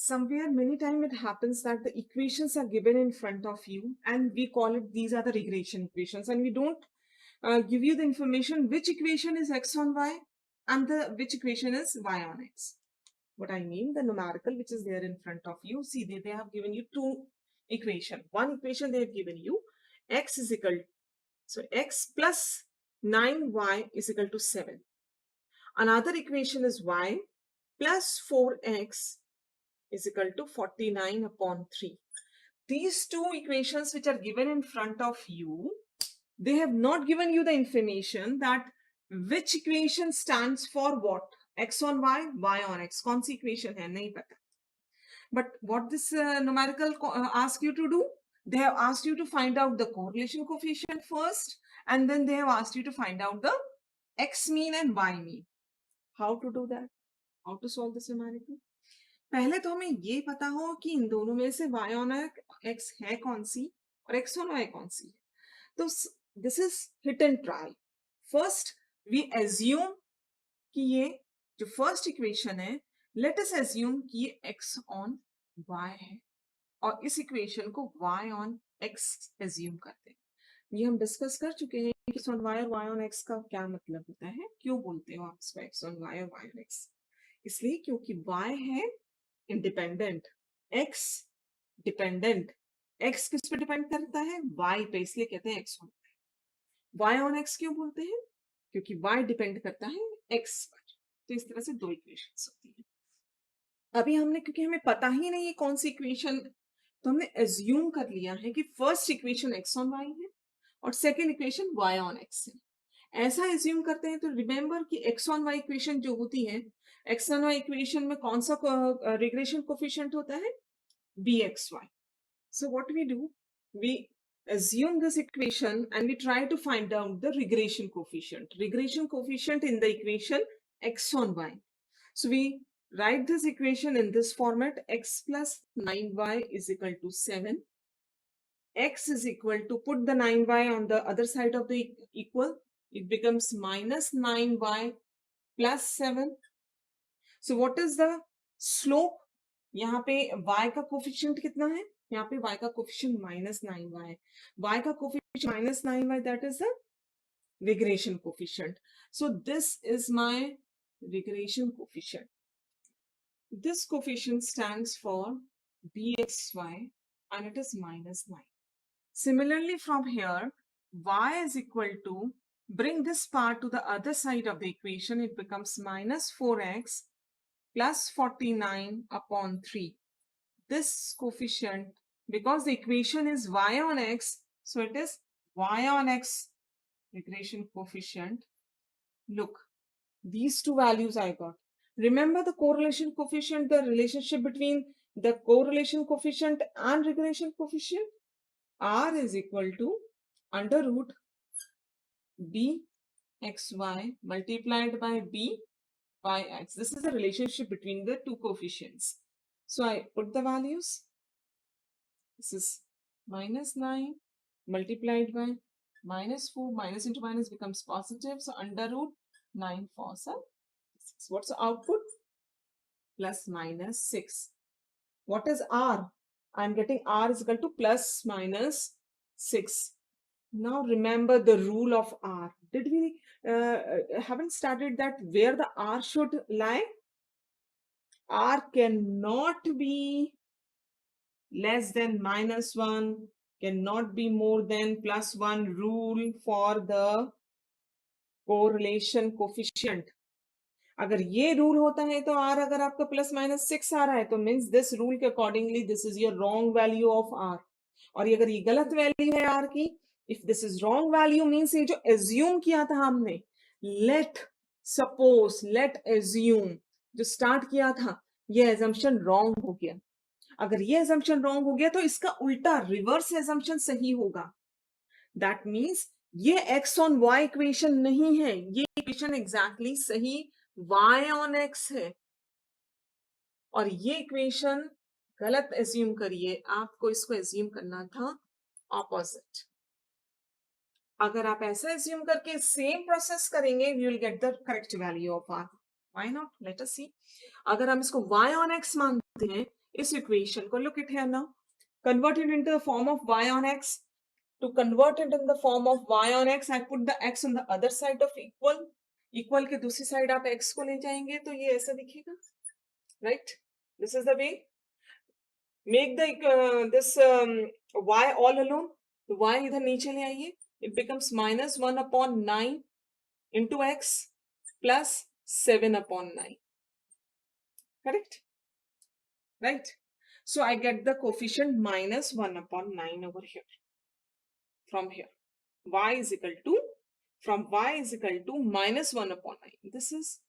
somewhere many times it happens that the equations are given in front of you and we call it these are the regression equations, and we don't give you the information which equation is x on y and the which equation is y on x. What I mean, the numerical which is there in front of you, see they have given you two equation. One equation they have given you x is equal, so x plus 9y is equal to 7. Another equation is y plus 4x is equal to 49 upon 3. These two equations which are given in front of you, they have not given you the information that which equation stands for what, x on y, y on x. कौन सी equation है नहीं पता. But what this numerical ask you to do, they have asked you to find out the correlation coefficient first, and then they have asked you to find out the x mean and y mean. How to do that? How to solve this numerical? पहले तो हमें ये पता हो कि इन दोनों में से y on x है कौन सी और x on y कौन सी. तो this is hit and try. First we assume कि ये जो first equation है, let us assume कि ये x on y है और इस equation को y on x assume करते हैं. ये हम डिस्कस कर चुके हैं कि x on y और y on x का क्या मतलब होता है, क्यों बोलते हो आप इसको x on y और y on x. इसलिए क्योंकि y है इंडिपेंडेंट, x डिपेंडेंट. x किस पे डिपेंड करता है, y पे, इसलिए कहते हैं x on y. y on x क्यों बोलते हैं, क्योंकि y डिपेंड करता है x पर. तो इस तरह से दो इक्वेशंस होती हैं. अभी हमने, क्योंकि हमें पता ही नहीं है कौन सी इक्वेशन, तो हमने एज्यूम कर लिया है कि first equation x on y है और second equation y on x है. ऐसा एज्यूम करते हैं तो रिमेंबर कि x on y इक्वेशन जो होती है, x on y इक्वेशन में कौन सा रिग्रेशन कोफिशिएंट होता है, bxy. So what we do, we assume this equation and we try to find out the regression coefficient. Regression coefficient in the equation x on y. So we write this equation in this format: x plus 9y is equal to 7. X is equal to, put the 9y on the other side of the equal, it becomes minus 9y plus 7. So what is the slope? यहाँ पे y का coefficient कितना है, यहाँ पे y का coefficient minus 9y है. y का coefficient minus 9y, that is the regression coefficient. So this is my regression coefficient. This coefficient stands for bxy and it is minus 9. Similarly from here, y is equal to, bring this part to the other side of the equation, it becomes minus 4x plus 49 upon 3. This coefficient, because the equation is y on x, so it is y on x regression coefficient. Look, these two values I got. Remember the correlation coefficient, the relationship between the correlation coefficient and regression coefficient? R is equal to under root bxy multiplied by byx. This is the relationship between the two coefficients. So I put the values. This is minus 9 multiplied by minus 4. Minus into minus becomes positive. So under root 9 4 6. What's the output? Plus minus 6. What is R? I'm getting R is equal to plus minus 6. Now remember the rule of R. Did we haven't started that where the R should lie? R cannot be less than minus 1, cannot be more than plus 1 rule for the correlation coefficient. अगर ये rule होता है तो R अगर आपका plus minus 6 आ रहा है तो मीन्स दिस रूल के accordingly this is your wrong value of R. और अगर ये गलत वैल्यू है R की, if this is wrong value means ये जो एज्यूम किया था हमने, लेट सपोज, लेट एज्यूम, जो स्टार्ट किया था, ये एजम्पशन रॉन्ग हो गया. अगर ये एजम्पशन रॉन्ग हो गया तो इसका उल्टा रिवर्स एजम्पशन सही होगा. दैट मीन्स ये x ऑन y इक्वेशन नहीं है, ये इक्वेशन एग्जैक्टली सही y ऑन x है. और ये इक्वेशन गलत एज्यूम करिए, आपको इसको एज्यूम करना था ऑपोजिट. अगर आप ऐसा एज्यूम करके सेम प्रोसेस करेंगे, you will get the correct value of r. Why not, let us see. अगर हम इसको y ऑन x मानते हैं, इस इक्वेशन को, look it here now, convert it into the form of y on x. To convert it in the form of y on x, I put the x on the other side of equal. Equal के दूसरी side आप x को ले जाएंगे तो ये ऐसा दिखेगा, right? This is the way. Make the this y all alone. तो y इधर नीचे ले आइए. It becomes minus 1 upon 9 into x plus 7 upon 9. Correct? Right? So I get the coefficient minus 1 upon 9 over here. From here, y is equal to minus 1 upon 9. This is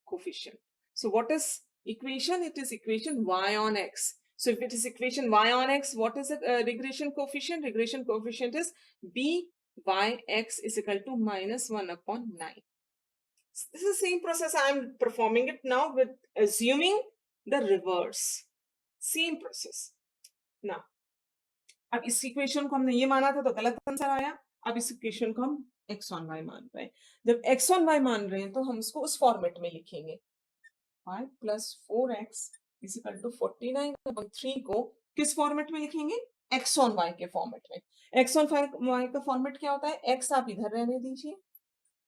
coefficient. So what is equation? It is equation y on x. So if it is equation y on x, what is the regression coefficient? Regression coefficient is byx is equal to minus 1 upon 9. This is the same process. I am performing it now with assuming the reverse. Same process. Now, अब इस equation को हमने ये माना था तो गलत answer आया. अब इस इक्वेशन को हम x on y मान रहे हैं. जब x on y मान रहे हैं तो हम उसको उस फॉर्मेट में लिखेंगे. 5 plus 4x is equal to 49/3 को किस फॉर्मेट में लिखेंगे? x on y के फॉर्मेट में. x on y का फॉर्मेट क्या होता है? x आप इधर रहने दीजिए,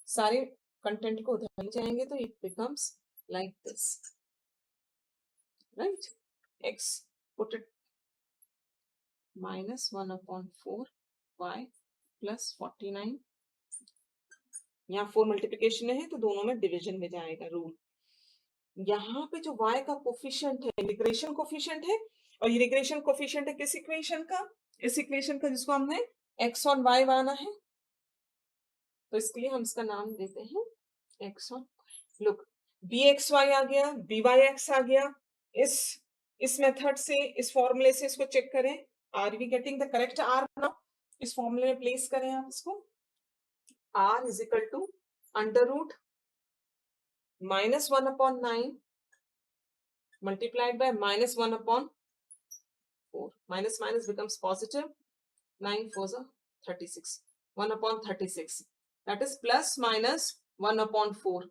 सारे कंटेंट को उधर ले जाएंगे तो it becomes like this, right? x put it minus 1 upon 4 y plus 49. यहाँ 4 मल्टीप्लिकेशन है तो दोनों में डिवीजन में जाएगा रूल. यहाँ पे जो y का कोफिशिएंट है रिग्रेशन कोफिशिएंट है, और ये रिग्रेशन कोफिशिएंट है किस इक्वेशन का? इस इक्वेशन का जिसको हमने x on y माना है, तो इसके लिए हम इसका नाम देते हैं x on. लुक, bxy आ गया, byx आ गया. इस मेथड से, इस फॉर्मूले से इसको चेक करें. Are we getting the correct r now? इस फॉर्मूले में प्लेस करें आप इसको. r is equal to under root minus 1 upon 9 multiplied by minus 1 upon 4. Minus minus becomes positive. 9 4s are 36. 1 upon 36. That is plus minus 1 upon 4.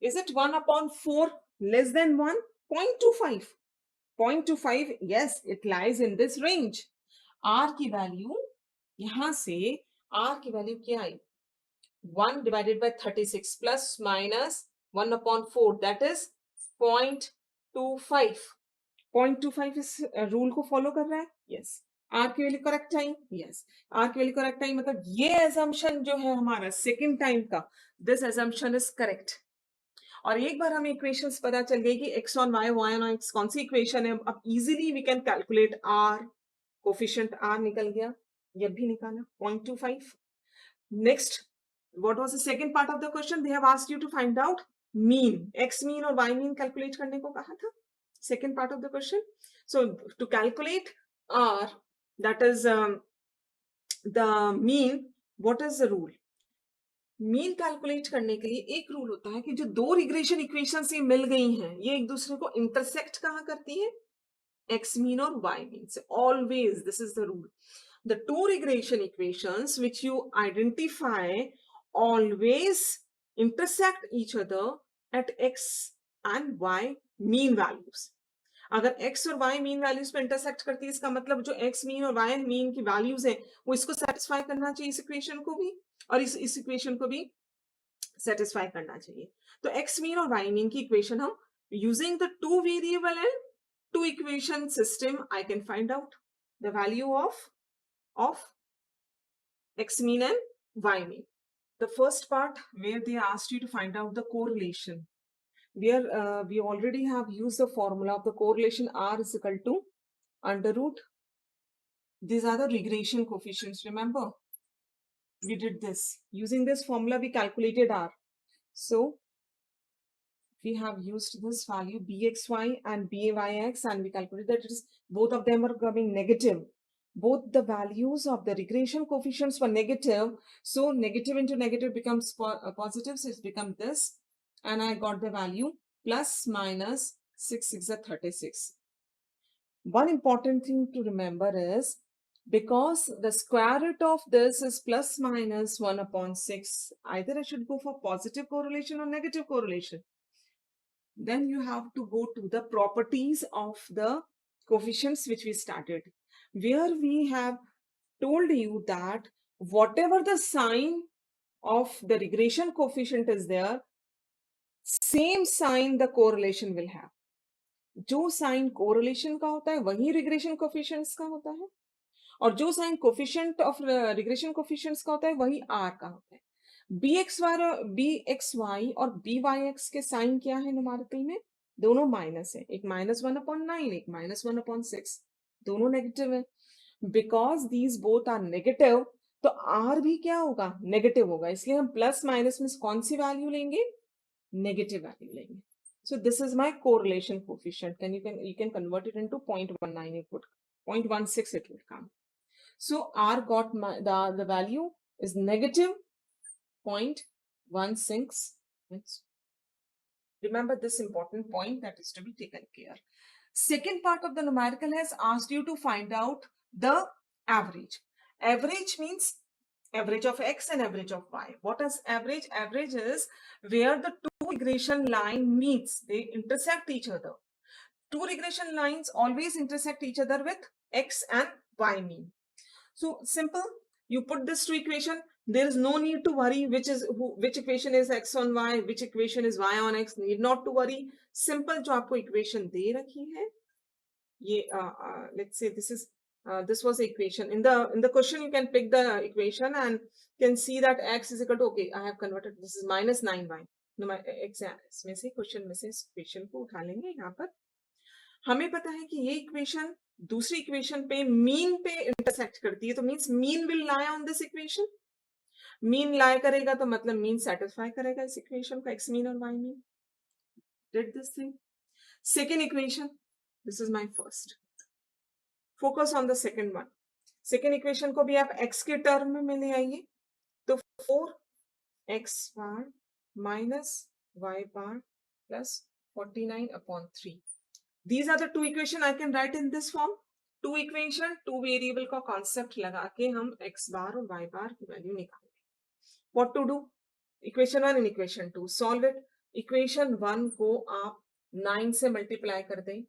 Is it 1 upon 4 less than 1? 0.25. 0.25, yes, it lies in this range. R की value, यहां से R की value क्या आई? 1 divided by 36 plus minus 1 upon 4, that is 0.25. 0.25 इस rule को follow कर रहा है. यस. आर की वैल्यू करेक्ट आई. यस, आर की वैल्यू करेक्ट आई. मतलब ये एजम्पशन जो है हमारा सेकंड टाइम का, दिस एजम्पशन इज करेक्ट. और एक बार हमें इक्वेशंस पता चल गई कि x on y, y on x कौन सी इक्वेशन है, अब easily we can calculate r. Coefficient r निकल गया, ये भी निकाला 0.25. Next, what was the second part of the question? They have asked you to find out mean, x mean और y mean calculate करने को कहा था. Second part of the question. So to calculate r, that is the mean, what is the rule? Mean calculate करने के लिए एक rule होता है कि जो दो रिग्रेशन इक्वेशन से मिल गई हैं, ये एक दूसरे को इंटरसेक्ट कहाँ करती है? x mean or y mean. So always this is the rule. The two regression equations which you identify always intersect each other at x and y mean values. अगर x और y मीन वैल्यूज पे intersect करती है, इसका मतलब जो x mean और y mean की वैल्यूज है वो इसको सेटिस्फाई करना चाहिए, इस इक्वेशन को भी, और इस इक्वेशन को भी सेटिस्फाई करना चाहिए. तो x मीन और y मीन की इक्वेशन हम using the two variable and two equation system I can find out the value of x mean and y mean. The first part where they asked you to find out the correlation, where we already have used the formula of the correlation r is equal to under root. These are the regression coefficients. Remember, we did this. Using this formula, we calculated r. So, we have used this value bxy and bayx, and we calculated that it is, both of them are coming negative. Both the values of the regression coefficients were negative. So, negative into negative becomes positive. So, it's become this. And I got the value plus minus 6 6 are 36. One important thing to remember is, because the square root of this is plus minus 1 upon 6, either I should go for positive correlation or negative correlation. then you have to go to the properties of the coefficients which we started, where we have told you that whatever the sign of the regression coefficient is there, same sign the correlation will have. जो sign correlation का होता है वही regression coefficients का होता है, और जो sign coefficient of regression coefficients का होता है वही आर का होता है. bxy और byx के साइन क्या है न्यूमेरिकल में? दोनों माइनस है, एक -1/9, एक -1/6, दोनों नेगेटिव है. Because these both are negative, तो आर भी क्या होगा? नेगेटिव होगा. इसलिए हम प्लस माइनस में कौन सी वैल्यू लेंगे? नेगेटिव वैल्यू लेंगे. So this is my correlation coefficient. Then you can convert it into 0.19. It would 0.16. It would come. So R got the value is negative 0.16. Remember this important point that is to be taken care. Second part of the numerical has asked you to find out the average. Average means average of x and average of y. What is average? Average is where the two regression line meets, they intersect each other. Two regression lines always intersect each other with x and y mean. So simple, you put this to equation. There is no need to worry which equation is x on y, which equation is y on x. Need not to worry. Simple जो आपको equation दे रखी है, ये let's say this was the equation. In the question you can pick the equation and can see that x is equal to, okay, I have converted, this is -9y. इसमें से question में से equation को उठा लेंगे. यहाँ पर हमें पता है कि ये इक्वेशन दूसरी इक्वेशन पे मीन पे इंटरसेक्ट करती है, तो means mean will lie on this equation. Mean lie करेगा तो मतलब मीन सेटिस्फाई करेगा इस इक्वेशन को, एक्स मीन और Y mean. Did this thing. Second equation, this is my first. Focus on the second one. Second equation को भी आप x के टर्म में ले आइए, तो 4x bar minus y bar plus 49/3. These are the two equation I can write in this form. Two equation, two variable का concept लगा के हम x बार और y बार की वैल्यू निकालेंगे. What to do? Equation 1 and equation 2. Solve it. Equation 1 को आप 9 से multiply कर दें,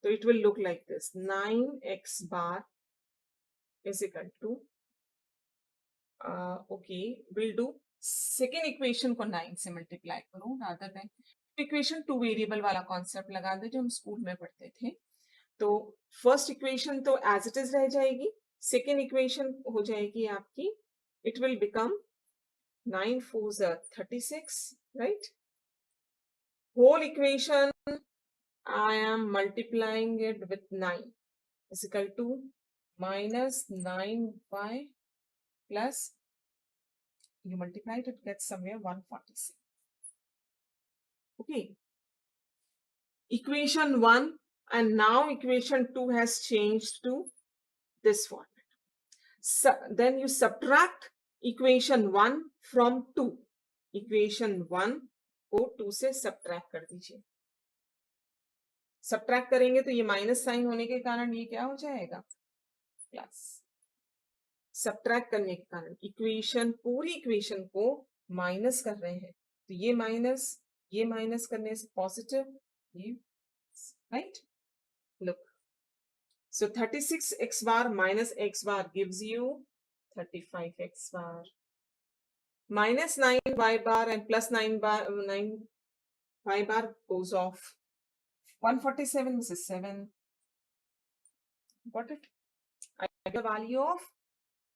तो it will look like this. 9x bar is equal to, okay, we'll do second equation को 9 से multiply करो rather than इक्वेशन 2 वेरिएबल वाला कॉन्सेप्ट लगा दे जो हम स्कूल में पढ़ते थे. तो फर्स्ट इक्वेशन तो एज इट इज रह जाएगी, सेकेंड इक्वेशन हो जाएगी आपकी, it will become 9 4s are 36, right? Whole equation I am multiplying it with 9 is equal to -9y plus, you multiply it, it gets somewhere 146. Okay, equation 1 and now equation 2 has changed to this format. Then you subtract equation 1 from 2. equation 1 को 2 से subtract कर दीजिए. subtract करेंगे तो ये minus sign होने के कारण ये क्या हो जाएगा? प्लस. subtract करने के कारण इक्वेशन, पूरी इक्वेशन को माइनस कर रहे हैं, तो ये माइनस करने से पॉजिटिव, ये right. Look, so 36x bar minus x bar gives you 35x bar. Minus 9y bar and plus 9y bar goes off. 147 is 7. Got it? I get the value of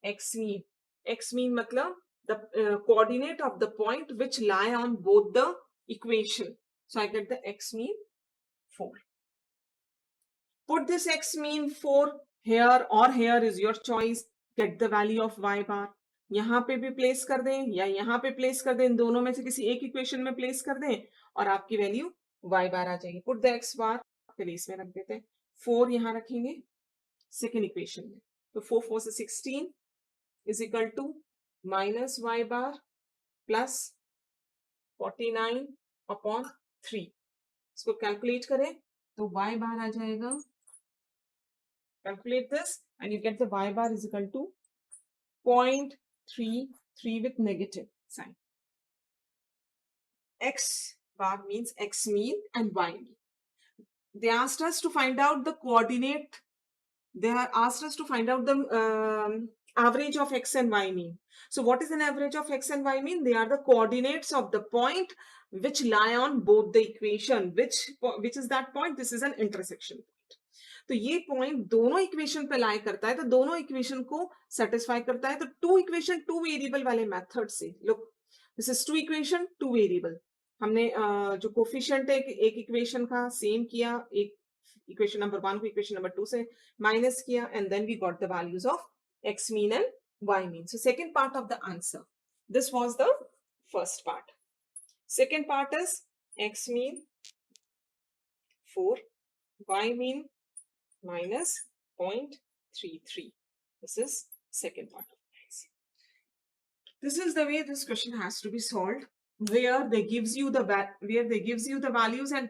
x mean. X mean matlab the coordinate of the point which lie on both the equation. So I get the x mean 4. Put this x mean 4 here or here is your choice. Get the value of y bar. यहाँ पे भी place कर दें या यहाँ पे place कर दें, इन दोनों में से किसी एक इक्वेशन में प्लेस कर दें और आपकी वैल्यू y बार आ जाएगी. पुट द x बार, फिर इसमें रख देते हैं. 4 यहाँ रखेंगे सेकेंड इक्वेशन में, तो 4 4 से 16 is equal to minus y bar plus 49/3. इसको कैलकुलेट करें तो y बार आ जाएगा, calculate this and you get the y bar is equal to 0.33 with negative sign. X var means x mean and y mean. They asked us to find out the coordinate. They have asked us to find out the average of x and y mean. So what is an average of x and y mean? They are the coordinates of the point which lie on both the equation. Which is that point? This is an intersection point. तो ये point दोनों equation पे लाई करता है, तो दोनों equation को satisfy करता है. तो टू इक्वेशन टू वेरिएबल वाले मेथड से, look this is two equation two variable. हमने जो कोफिशिएंट है एक इक्वेशन का सेम किया, एक इक्वेशन नंबर 1 को इक्वेशन नंबर 2 से माइनस किया, and then we got the values of x mean and y mean. So second part of the answer, this was the first part. Second part is x mean 4, y mean minus 0.33. This is second part of the answer. This is the way this question has to be solved, where they gives you the values and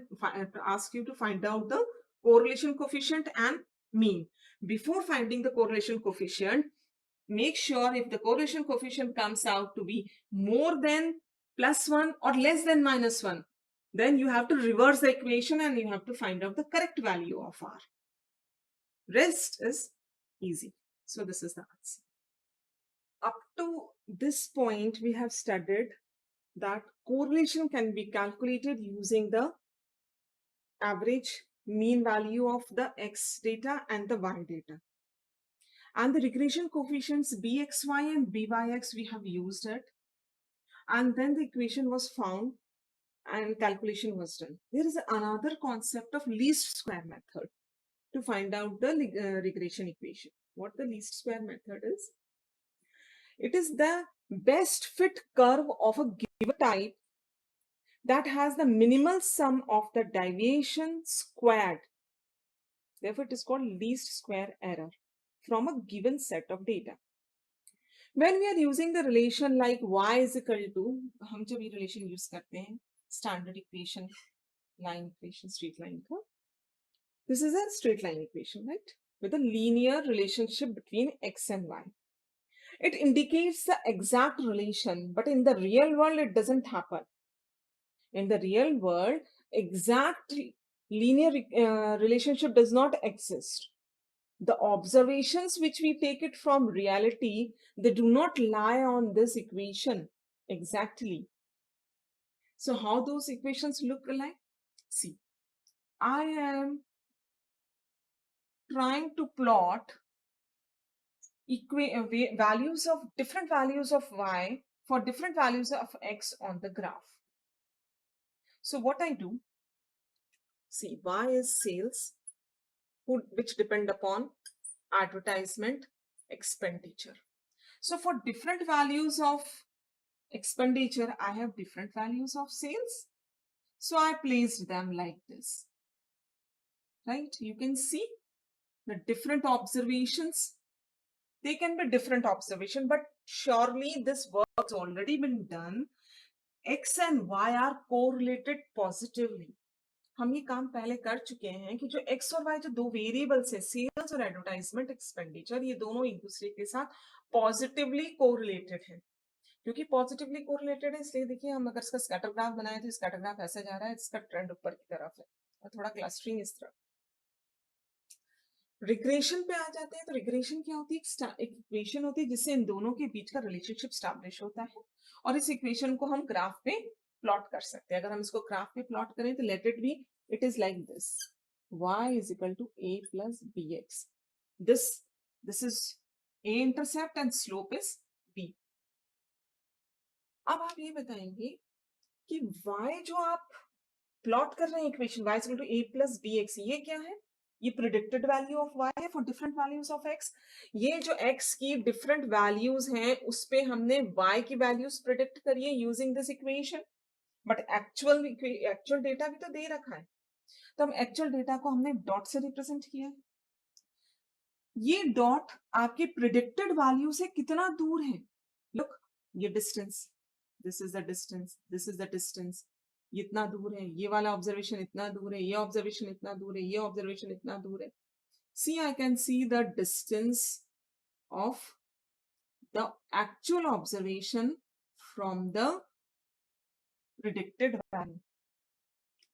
ask you to find out the correlation coefficient and mean. Before finding the correlation coefficient, make sure if the correlation coefficient comes out to be more than +1 or less than -1, then you have to reverse the equation and you have to find out the correct value of R. Rest is easy. So this is the answer. Up to this point, we have studied that correlation can be calculated using the average mean value of the x data and the y data. And the regression coefficients bxy and byx, we have used it. And then the equation was found and calculation was done. There is another concept of least square method to find out the regression equation. What the least square method is? It is the best fit curve of a given type that has the minimal sum of the deviation squared. Therefore, it is called least square error from a given set of data. When we are using the relation like y is equal to, हम जब ये relation use करते हैं, standard equation, line equation, straight line का, this is a straight line equation, right? With a linear relationship between x and y. It indicates the exact relation, but in the real world, it doesn't happen. In the real world, exact linear relationship does not exist. The observations which we take it from reality, they do not lie on this equation exactly. So how those equations look like? See, I am trying to plot values of different values of y for different values of x on the graph. So what I do, see, y is sales, which depend upon advertisement expenditure. So for different values of expenditure, I have different values of sales. So I placed them like this, right? You can see the different observations. They can be different observation, but surely this work has already been done. X and Y are correlated positively. हम ये काम पहले कर चुके हैं कि जो x और y जो दो वेरिएबल्स है, सेल्स और एडवर्टाइजमेंट एक्सपेंडिचर, ये दोनों एक दूसरे के साथ पॉजिटिवली कोरिलेटेड है. क्योंकि पॉजिटिवली कोरिलेटेड है, इसलिए देखिए हम अगर इसका स्कैटर ग्राफ बनाए तो स्कैटर ग्राफ ऐसे जा रहा है, इसका ट्रेंड ऊपर की तरफ है और थोड़ा क्लस्टरिंग इस तरफ. रिग्रेशन पे आ जाते हैं. तो रिग्रेशन क्या होती है? एक इक्वेशन होती है जिससे इन दोनों के बीच का रिलेशनशिप स्टैब्लिश होता है और इस इक्वेशन को हम ग्राफ पे प्लॉट कर सकते हैं. अगर हम इसको ग्राफ पे प्लॉट करें तो let it be, it is like this, y is equal to a plus bx. This is a intercept and slope is b. अब आप ये बताएंगे कि y जो आप प्लॉट कर रहे हैं equation y is equal to a plus bx, ये क्या है? ये प्रिडिक्टेड वैल्यू ऑफ y है for different values of x. ये जो x की डिफरेंट वैल्यूज हैं उस पे हमने y की वैल्यूज प्रिडिक्ट करी है using this equation. But actual data भी तो दे रखा है, तो हम एक्चुअल डेटा को हमने डॉट से रिप्रेजेंट किया है. ये डॉट आपके प्रिडिक्टेड वैल्यू से कितना दूर है? लुक, ये distance, this is the distance, this is the distance, ये इतना दूर है, ये वाला ऑब्जर्वेशन इतना दूर है, ये ऑब्जर्वेशन इतना दूर है, ये ऑब्जर्वेशन इतना दूर है. See, I can see the distance of the actual observation from the predicted value.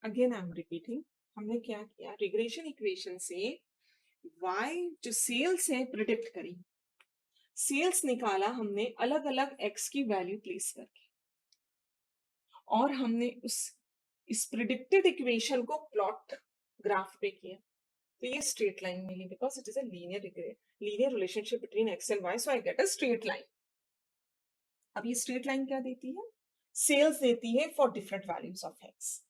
Again I am repeating, हमने क्या किया, रिग्रेशन इक्वेशन से y जो सेल्स है प्रिडिक्ट करी, सेल्स निकाला हमने अलग अलग x की वैल्यू प्लेस करके, और हमने इस प्रिडिक्टेड इक्वेशन को प्लॉट ग्राफ पे किया, तो ये स्ट्रेट लाइन मिली, because it is a linear relationship between x and y, so I get a straight line. अब ये स्ट्रेट लाइन क्या देती है, सेल्स देती है for different values of x।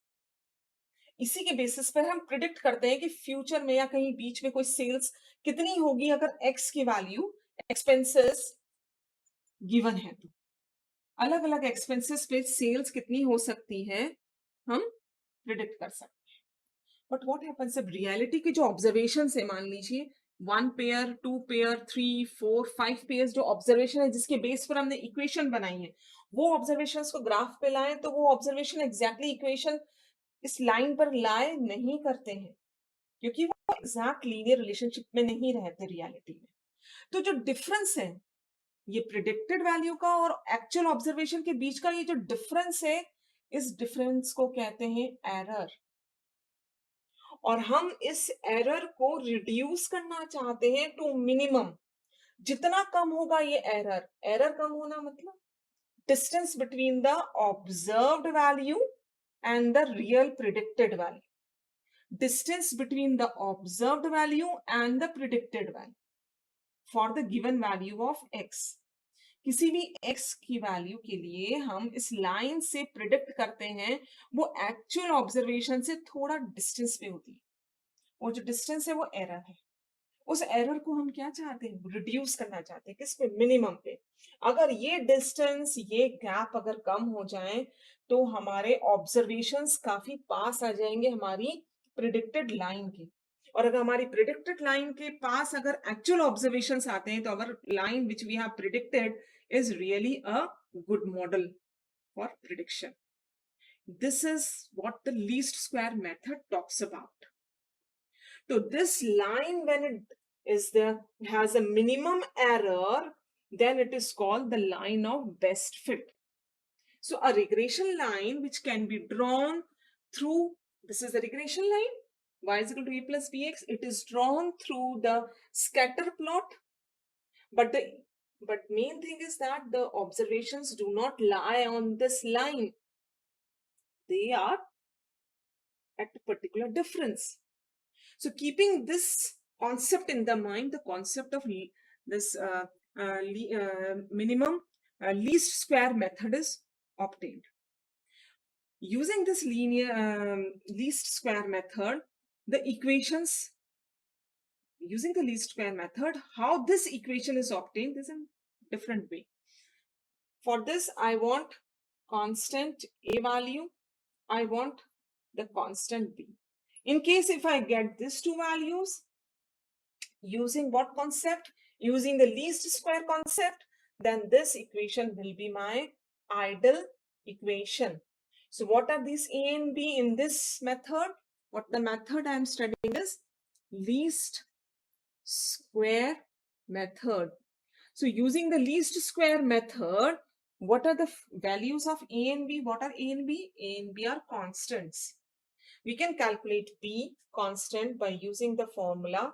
इसी के बेसिस पर हम प्रिडिक्ट करते हैं कि फ्यूचर में या कहीं बीच में कोई सेल्स कितनी होगी अगर x की वैल्यू, एक्सपेंसेस गिवन है, तो अलग अलग एक्सपेंसेस पे सेल्स कितनी हो सकती है हम प्रिडिक्ट कर सकते हैं। बट व्हाट हैपेंस जब रियलिटी के जो ऑब्जर्वेशन है, मान लीजिए 1 पेयर, 2 पेयर, 3, 4, 5 पेयर्स जो ऑब्जर्वेशन है जिसके बेस पर हमने इक्वेशन बनाई है, वो ऑब्जर्वेशन को ग्राफ पे लाएं, तो वो ऑब्जर्वेशन एग्जैक्टली इक्वेशन इस लाइन पर लाए नहीं करते हैं, क्योंकि वो एग्जैक्ट लीनियर रिलेशनशिप में नहीं रहते रियलिटी में। तो जो डिफरेंस है ये प्रिडिक्टेड वैल्यू का और एक्चुअल ऑब्जर्वेशन के बीच का, ये जो डिफरेंस है, इस डिफरेंस को कहते हैं एरर। और हम इस एरर को रिड्यूस करना चाहते हैं टू मिनिमम। जितना कम होगा ये एरर, एरर कम होना मतलब distance between the observed value and the real predicted value, distance between the observed value and the predicted value for the given value of x। किसी भी x की वैल्यू के लिए हम इस लाइन से प्रिडिक्ट करते हैं, वो एक्चुअल ऑब्जर्वेशन से थोड़ा डिस्टेंस पे होती है, वो जो डिस्टेंस है वो एरर है। उस एरर को हम क्या चाहते हैं, रिड्यूस करना चाहते हैं, किस पे, मिनिमम पे। अगर ये डिस्टेंस, ये गैप अगर कम हो जाए, तो हमारे ऑब्जर्वेशंस काफी पास आ जाएंगे हमारी प्रिडिक्टेड लाइन के। और अगर हमारी प्रिडिक्टेड लाइन के पास अगर एक्चुअल ऑब्जर्वेशंस आते हैं, तो our line which we have predicted is really a good model for prediction. This is what the least square method talks about. So this line, when it has a minimum error, then it is called the line of best fit. So a regression line which can be drawn through, this is the regression line, y is equal to a plus bx. It is drawn through the scatter plot, but main thing is that the observations do not lie on this line. They are at a particular difference. So keeping this concept in the mind, the concept of this minimum least square method is obtained. Using this linear least square method, the equations, using the least square method, how this equation is obtained is a different way. For this, I want constant A value, I want the constant B. In case if I get these two values, using what concept? Using the least square concept, then this equation will be my ideal equation. So what are these A and B in this method? What the method I am studying is least square method. So using the least square method, what are the values of A and B? What are A and B? A and B are constants. We can calculate B constant by using the formula,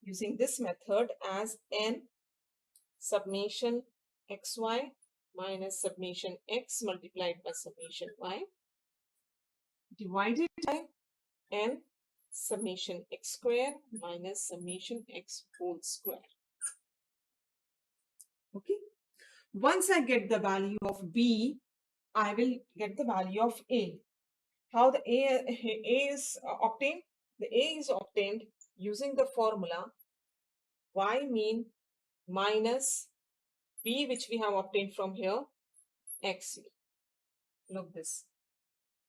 using this method as n summation xy minus summation x multiplied by summation y divided by n summation x square minus summation x whole square. Okay. Once I get the value of B, I will get the value of A. How the A is obtained? The A is obtained using the formula y mean minus B, which we have obtained from here, x. Look this.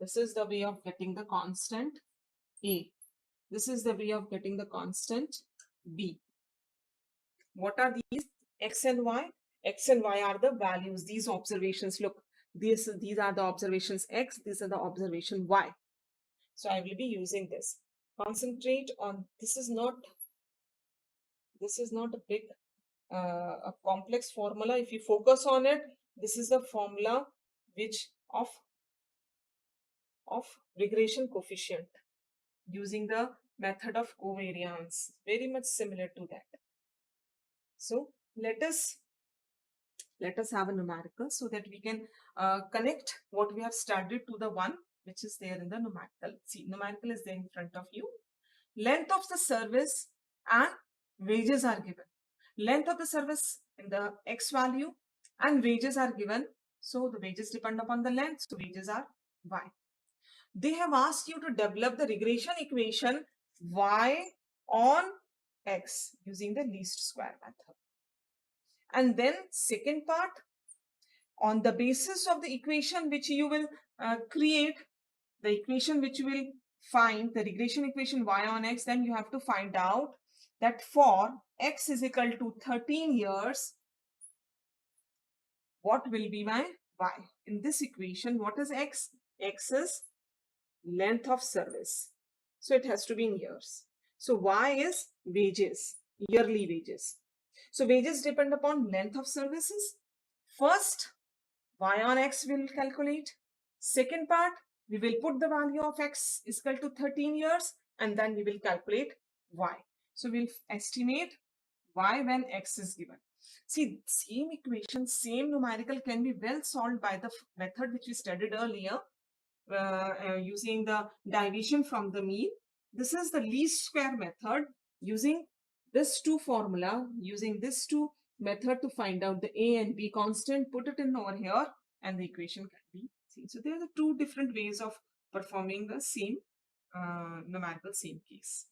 This is the way of getting the constant A. This is the way of getting the constant B. What are these? X and Y. X and Y are the values. These observations. Look, these are the observations X. These are the observation Y. So I will be using this. Concentrate on, this is not a big a complex formula. If you focus on it, this is the formula which of of regression coefficient using the method of covariance, very much similar to that. So let us have a numerical so that we can connect what we have studied to the one which is there in the numerical. See, numerical is there in front of you. Length of the service and wages are given. Length of the service in the X value and wages are given. So the wages depend upon the length. So wages are Y. They have asked you to develop the regression equation Y on X using the least square method. And then second part, on the basis of the equation which you will create, the equation which you will find, the regression equation Y on X, then you have to find out that for X is equal to 13 years, what will be my Y? In this equation, what is X? X is length of service. So it has to be in years. So Y is wages, yearly wages. So wages depend upon length of services. First, Y on X will calculate. Second part, we will put the value of X is equal to 13 years and then we will calculate Y. So we'll estimate Y when X is given. See, same equation, same numerical can be well solved by the method which we studied earlier using the deviation from the mean. This is the least square method using this two formula, using this two method to find out the A and B constant, put it in over here and the equation can be seen. So there are the two different ways of performing the same numerical same case.